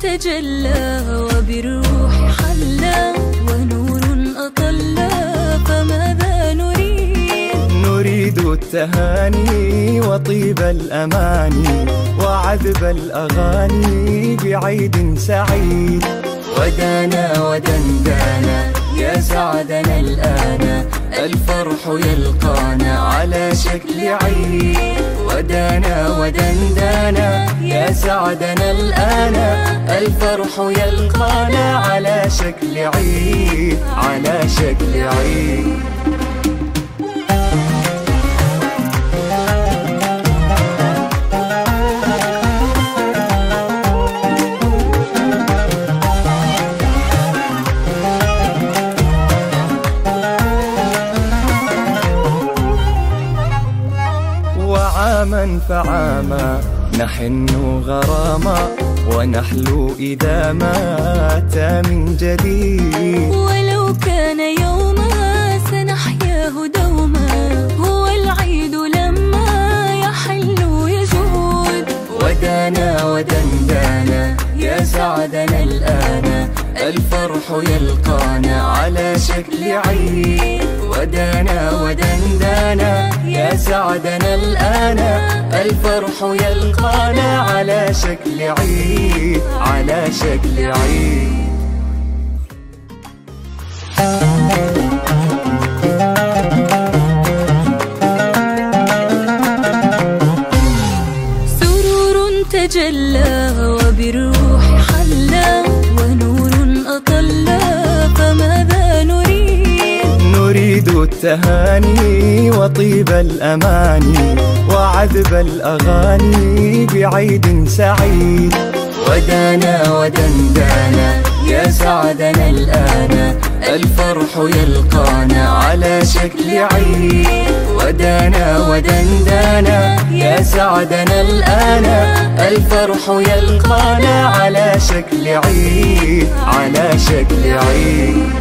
تجلى وبالروح حلى ونور أطلى، فماذا نريد؟ نريد التهاني وطيب الأماني وعذب الأغاني بعيد سعيد. ودانا ودندانا يا سعدنا الآن، الفرح يلقانا على شكل عيد. ودانا ودندانا يا سعدنا الآن، الفرح يلقانا على شكل عيد، على شكل عيد. وعاما فعاما نحن غراما، ونحلو إذا ما أتى من جديد. ولو كان يوما سنحياه دوما، هو العيد لما يحل يجود. ودانا ودندانا يا سعدنا الآن، الفرح يلقانا على شكل عيد. ودانا ودندانا يا سعدنا الآن، الفرح يلقانا على شكل عيد، على شكل عيد. سرور تجلى وبالروح حلى ونور أطلى، فماذا نريد؟ نريد التهاني وطيب الأماني وعذب الأغاني بعيد سعيد. ودانا ودندانا يا سعدنا الآن، الفرح يلقانا على شكل عيد. ودانا ودندانا يا سعدنا الآن، الفرح يلقانا على شكل عيد، على شكل عيد.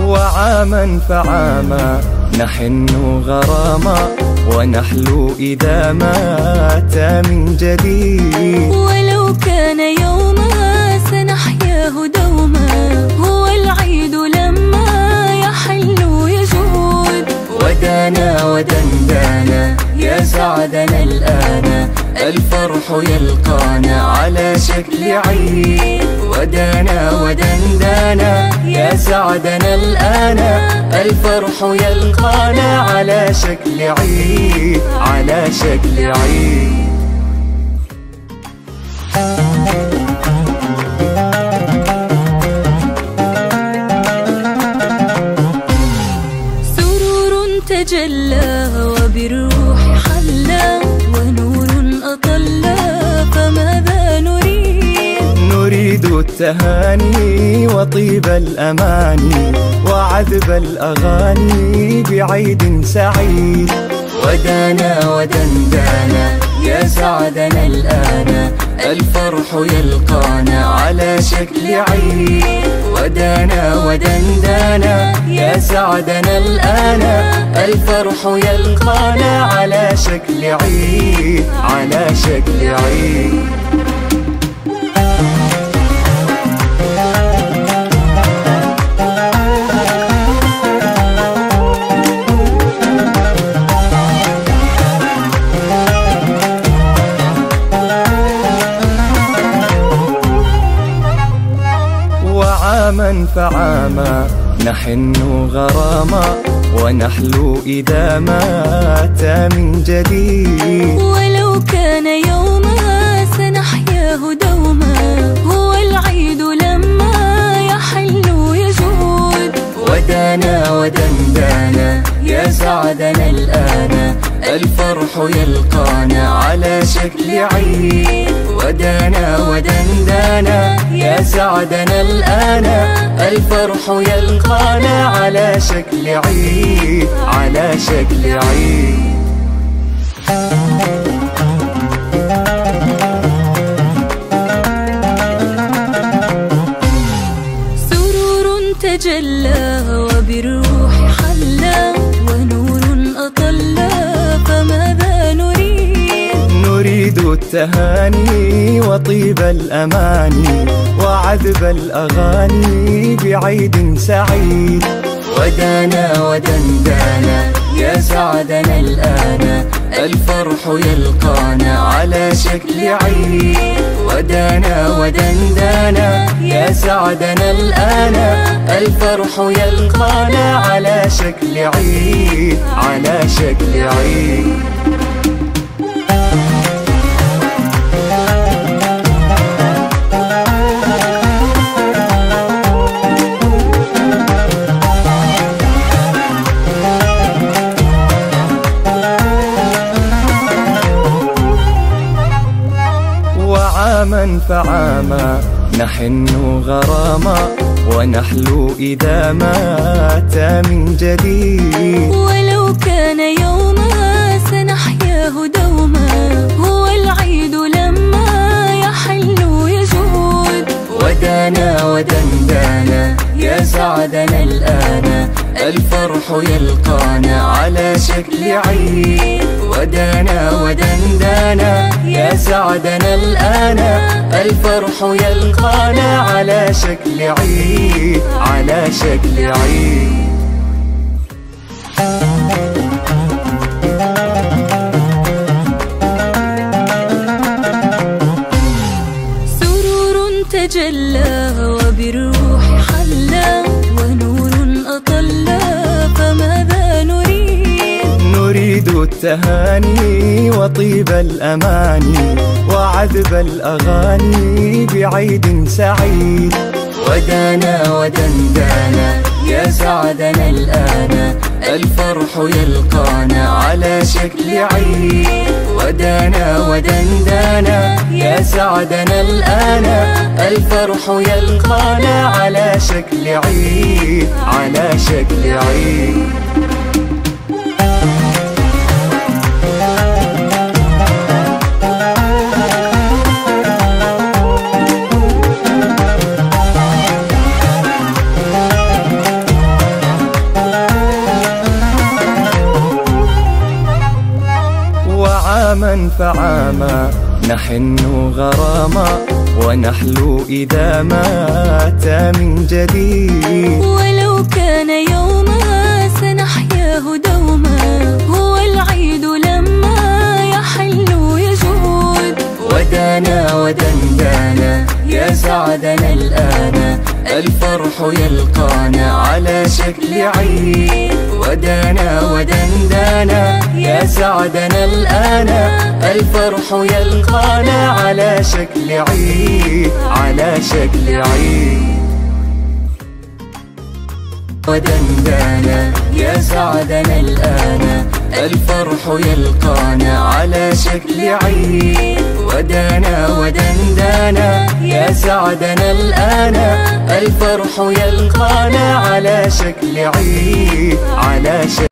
وعاما فعاما نحن غراما، ونحلو إذا ما أتى من جديد. ولو كان يوما سنحياه دوما، هو العيد لما يحل يجود. ودانا ودندانا يا سعدنا الآن، الفرح يلقانا على شكل عيد. ودانا ودندانا يا سعدنا الآن، الفرح يلقانا على شكل عيد، على شكل عيد. سرور تجلى وبالروح حلى ونور أطلى، فماذا نريد؟ نريد التهاني وطيب الأماني وعذب الأغاني بعيد سعيد. ودانا ودندانا يا سعدنا الآن، الفرح يلقانا على شكل عيد. ودانا ودندانا يا سعدنا الآن، الفرح يلقانا على شكل عيد، على شكل عيد. وعاما فعاما نحن غراما، ونحلو إذا ما أتى من جديد. ولو كان يوما سنحياه دوما، هو العيد لما يحل يجود. ودانا ودندانا يا سعدنا الآن، الفرح يلقانا على شكل عيد. ودانا ودندانا يا سعدنا الآن، الفرح يلقانا على شكل عيد، على شكل عيد. تجلى وبالروح حلى ونور أطلى فماذا نريد؟ نريد التهاني وطيب الأماني وعذب الأغاني بعيد سعيد. ودانا ودندانا يا سعدنا الآن الفرح يلقانا على شكل عيد. ودانا ودندانا يا سعدنا الآن الفرح يلقانا على شكل عيد، على شكل عيد. وعاما فعاما نحن غراما ونحلو إذا مات من جديد. ولو كان يوما سنحياه دوما هو العيد لما يحل يجود. ودانا ودندانا يا سعدنا الآن الفرح يلقانا على شكل عيد. ودانا ودندانا يا سعدنا الآن الفرح يلقانا على شكل عيد، على شكل عيد. سرور تجلى وبالروح حلى ونور أطلى فماذا نريد؟ نريد التهاني وطيب الأماني وعذب الأغاني بعيد سعيد. ودانا ودندانا يا سعدنا الآن الفرح يلقانا على شكل عيد. ودانا ودندانا يا سعدنا الآن الفرح يلقانا على شكل عيد، على شكل عيد. وعاما فعاما نحن غراما ونحلو إذا مات من جديد. ولو كان يوما سنحياه دوما هو العيد لما يحل يجود. ودانا ودندانا يا سعدنا الآن الفرح يلقانا على شكل عيد. ودانا ودندانا يا سعدنا الآن الفرح يلقانا على شكل عيد، على شكل عيد. ودندانا يا سعدنا الآن الفرح يلقانا على شكل عيد. ودانا ودندانا يا سعدنا الآن الفرح يلقانا على شكل عيد، على شكل